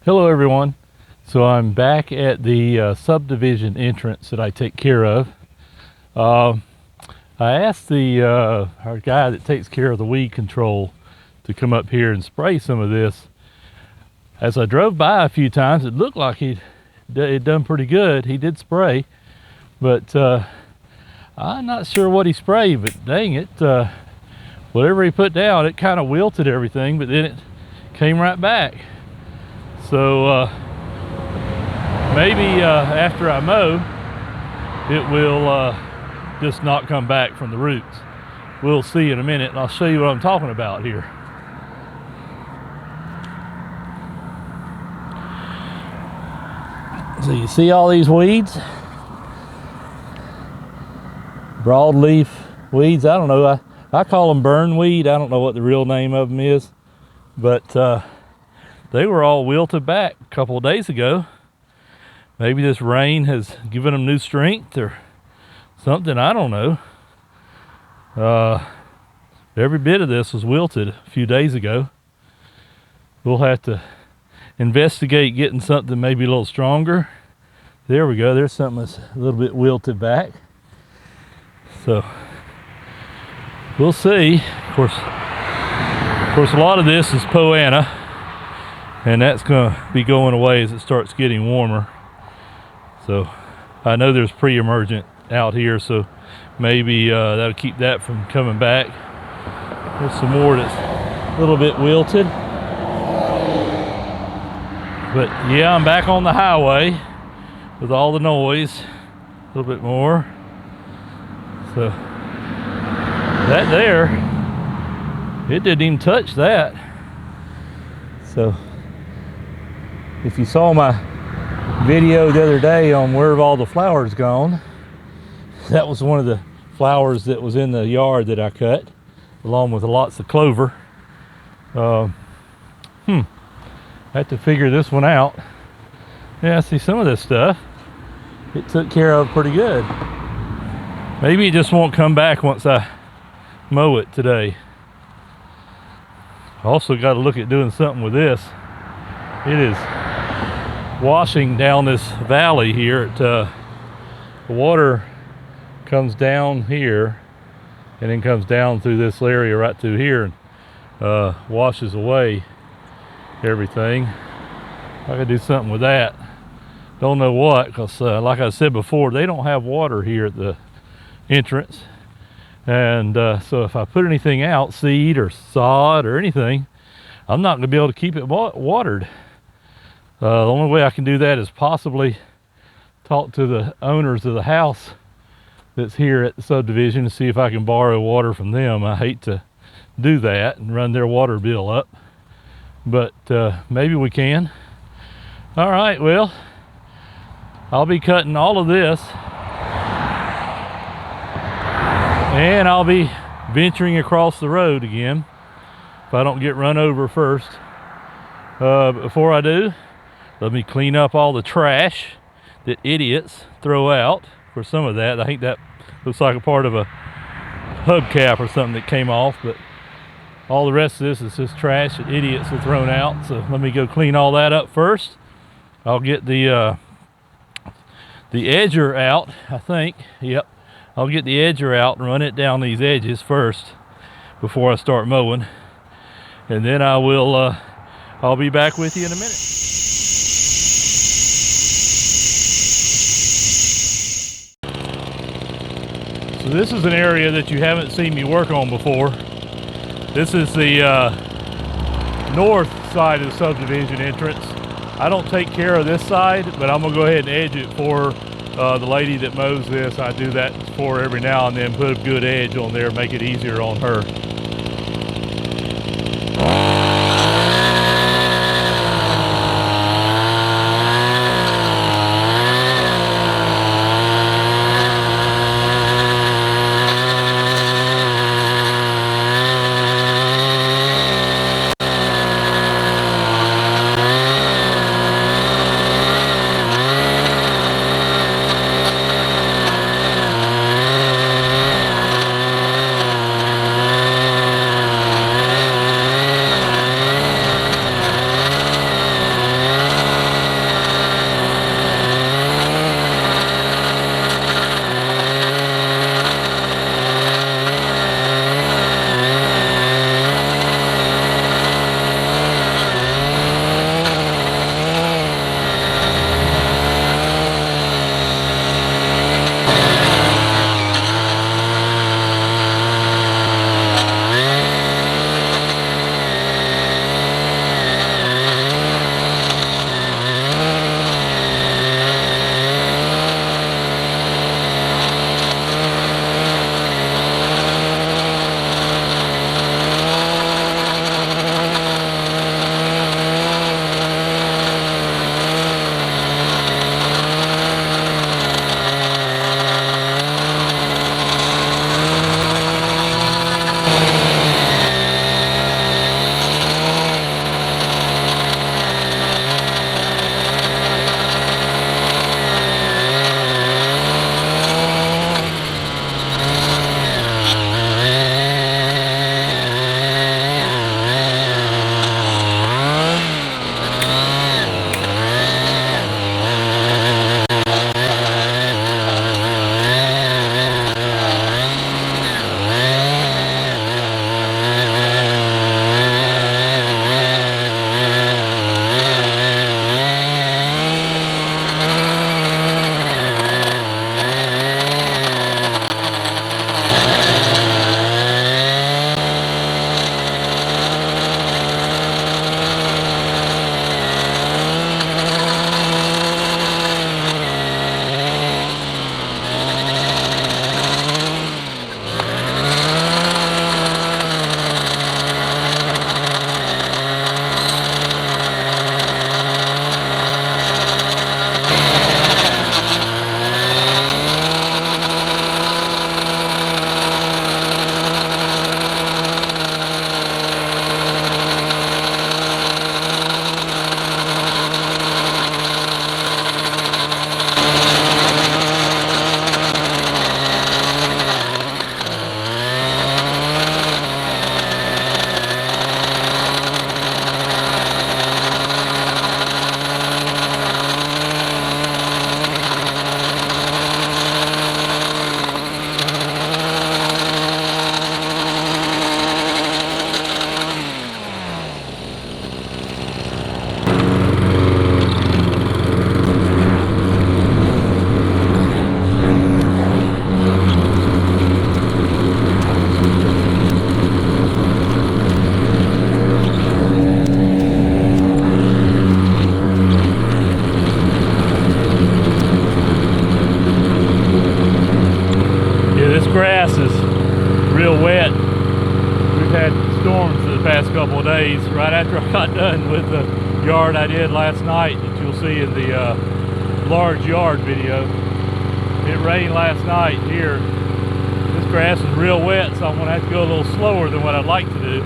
Hello everyone. So I'm back at the subdivision entrance that I take care of. I asked our guy that takes care of the weed control to come up here and spray some of this. As I drove by a few times, it looked like he'd done pretty good. He did spray, but I'm not sure what he sprayed, but dang it, whatever he put down, it kind of wilted everything, but then it came right back. So maybe after I mow, it will just not come back from the roots. We'll see in a minute, and I'll show you what I'm talking about here. So you see all these weeds? Broadleaf weeds. I don't know. I call them burn weed. I don't know what the real name of them is, but they were all wilted back a couple of days ago. Maybe this rain has given them new strength or something, I don't know. Every bit of this was wilted a few days ago. We'll have to investigate getting something maybe a little stronger. There we go, there's something that's a little bit wilted back. So we'll see. Of course a lot of this is Poulan, and that's going to be going away as it starts getting warmer. So I know there's pre-emergent out here, so maybe that'll keep that from coming back. There's some more that's a little bit wilted. But yeah, I'm back on the highway with all the noise, a little bit more. So that there, it didn't even touch that. So if you saw my video the other day on where have all the flowers gone, that was one of the flowers that was in the yard that I cut, along with lots of clover. I have to figure this one out. Yeah, I see some of this stuff it took care of pretty good. Maybe it just won't come back once I mow it today. I also got to look at doing something with this. It is washing down this valley here. The water comes down here and then comes down through this area right through here and washes away everything. I gotta do something with that. Don't know what, because like I said before, they don't have water here at the entrance, and so if I put anything out, seed or sod or anything, I'm not gonna be able to keep it watered. The only way I can do that is possibly talk to the owners of the house that's here at the subdivision to see if I can borrow water from them. I hate to do that and run their water bill up, but maybe we can. All right, well, I'll be cutting all of this, and I'll be venturing across the road again if I don't get run over first. Before I do, let me clean up all the trash that idiots throw out. For some of that, I think that looks like a part of a hubcap or something that came off, but all the rest of this is just trash that idiots have thrown out. So let me go clean all that up first. I'll get the edger out, I think. Yep, I'll get the edger out and run it down these edges first before I start mowing, and then I'll be back with you in a minute. So this is an area that you haven't seen me work on before. This is the north side of the subdivision entrance. I don't take care of this side, but I'm gonna go ahead and edge it for the lady that mows this. I do that for her every now and then, put a good edge on there, make it easier on her. days right after I got done with the yard I did last night that you'll see in the large yard video. It rained last night here. This grass is real wet, so I'm going to have to go a little slower than what I'd like to do.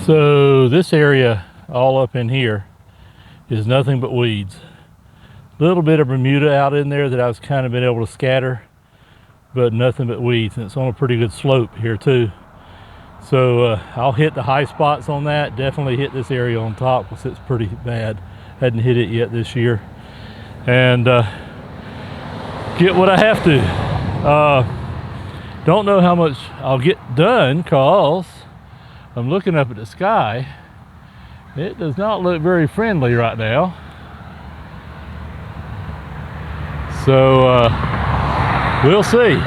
So this area all up in here is nothing but weeds. A little bit of Bermuda out in there that I was kind of been able to scatter, but nothing but weeds, and it's on a pretty good slope here too. So I'll hit the high spots on that, definitely hit this area on top because it's pretty bad. Hadn't hit it yet this year. And get what I have to. Don't know how much I'll get done because I'm looking up at the sky It does not look very friendly right now. So we'll see.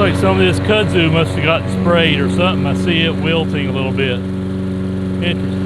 Like some of this kudzu must have gotten sprayed or something. I see it wilting a little bit. Interesting.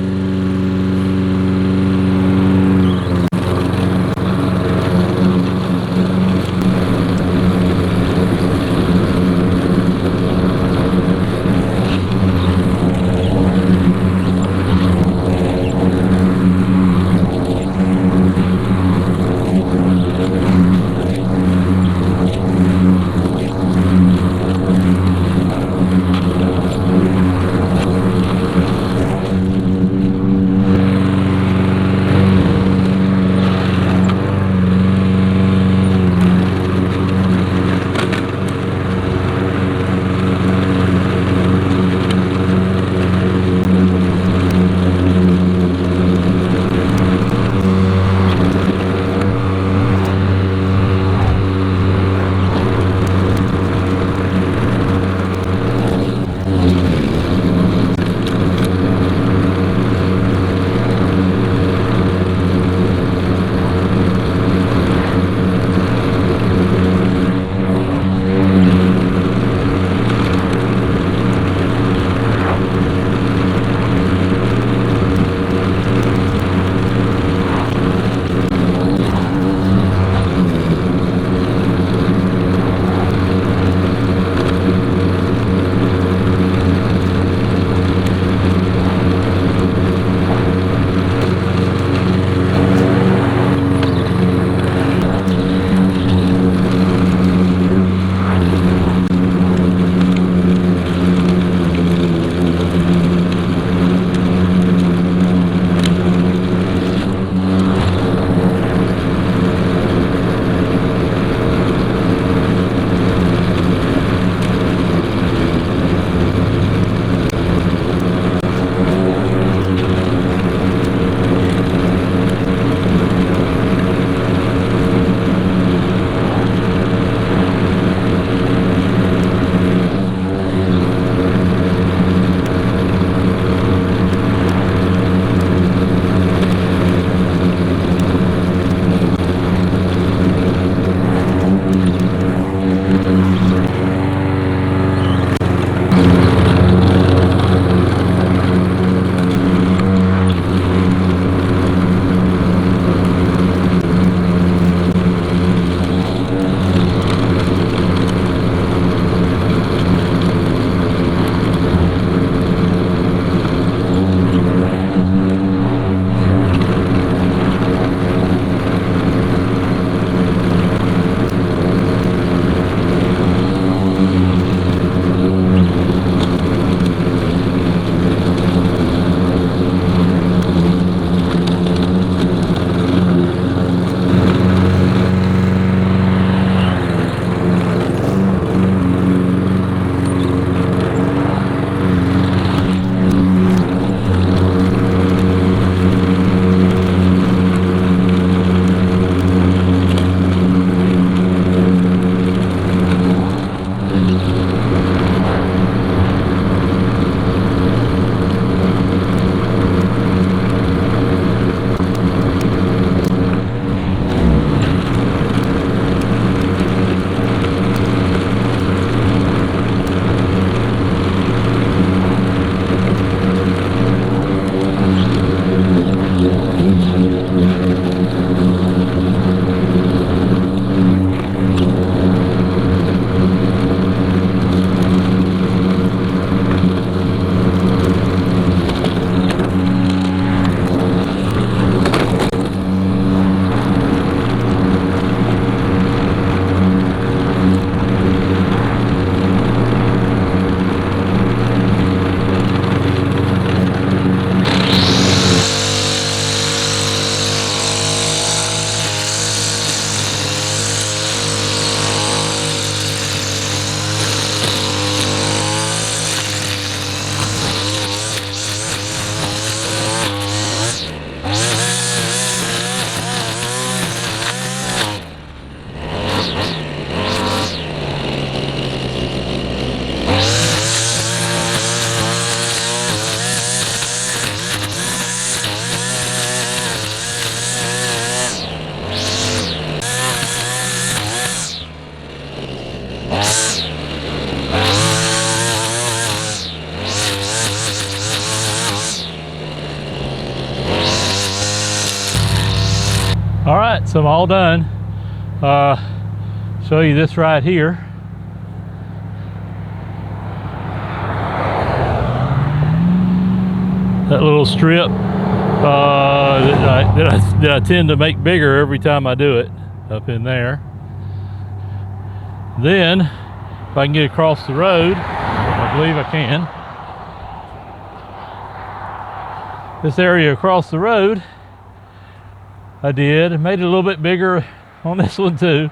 once I'm all done, show you this right here. That little strip that I tend to make bigger every time I do it, up in there. Then, if I can get across the road, I believe I can. This area across the road, I made it a little bit bigger on this one too.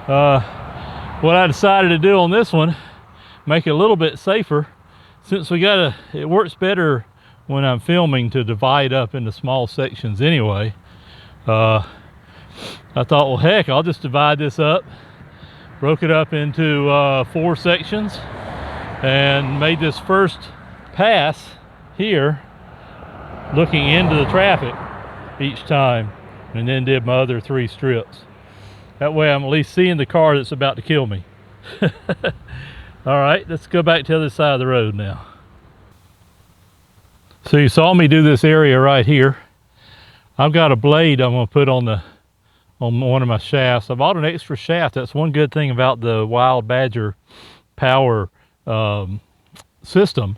What I decided to do on this one, make it a little bit safer, since it works better when I'm filming to divide up into small sections anyway. I thought, well heck, I'll just divide this up, broke it up into 4 sections, and made this first pass here looking into the traffic each time, and then did my other 3 strips. That way I'm at least seeing the car that's about to kill me. All right, let's go back to the other side of the road now. So you saw me do this area right here. I've got a blade I'm going to put on one of my shafts. I bought an extra shaft. That's one good thing about the Wild Badger power system,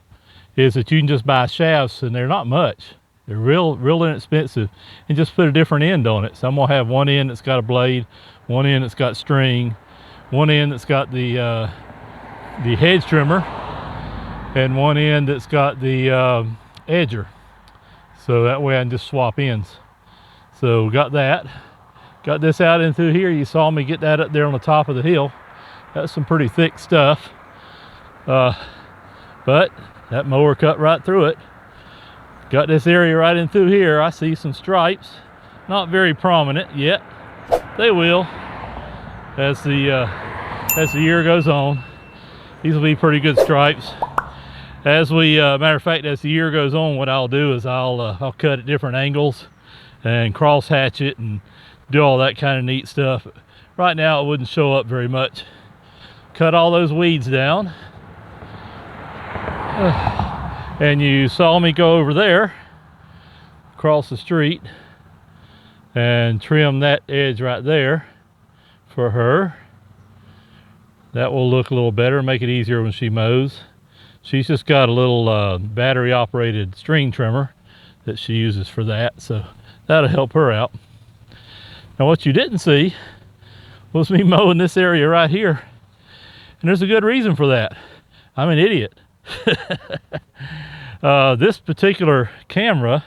is that you can just buy shafts and they're not much. They're real inexpensive, and just put a different end on it. So I'm going to have one end that's got a blade, one end that's got string, one end that's got the hedge trimmer, and one end that's got the edger. So that way I can just swap ends. So got that. Got this out in through here. You saw me get that up there on the top of the hill. That's some pretty thick stuff. But that mower cut right through it. Got this area right in through here. I see some stripes. Not very prominent yet. They will as the year goes on. These will be pretty good stripes. Matter of fact, as the year goes on, what I'll do is I'll cut at different angles and cross hatch it and do all that kind of neat stuff. Right now it wouldn't show up very much. Cut all those weeds down. And you saw me go over there, across the street, and trim that edge right there for her. That will look a little better, make it easier when she mows. She's just got a little battery operated string trimmer that she uses for that, so that'll help her out. Now what you didn't see was me mowing this area right here, and there's a good reason for that. I'm an idiot. This particular camera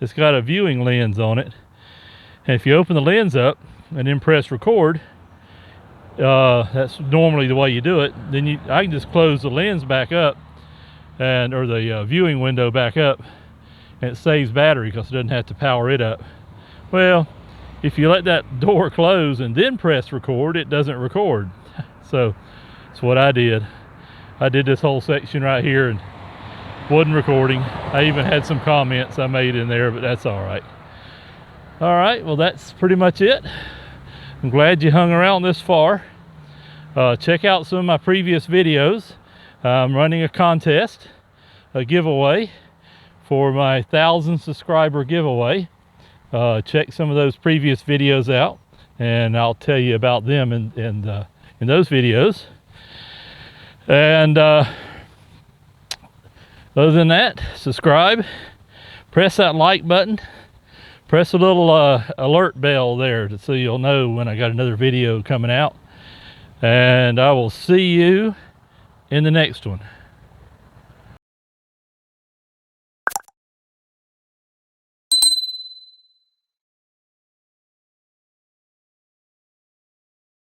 has got a viewing lens on it, and if you open the lens up and then press record, that's normally the way you do it, then I can just close the lens back up, or the viewing window back up, and it saves battery because it doesn't have to power it up. Well, if you let that door close and then press record, it doesn't record. So that's what I did. I did this whole section right here and wasn't recording. I even had some comments I made in there, but that's all right. All right, well that's pretty much it. I'm glad you hung around this far. Check out some of my previous videos. I'm running a contest, a giveaway for my 1,000 subscriber giveaway. Check some of those previous videos out, and I'll tell you about them in those videos. And other than that, subscribe, press that like button, press a little alert bell there so you'll know when I got another video coming out, and I will see you in the next one.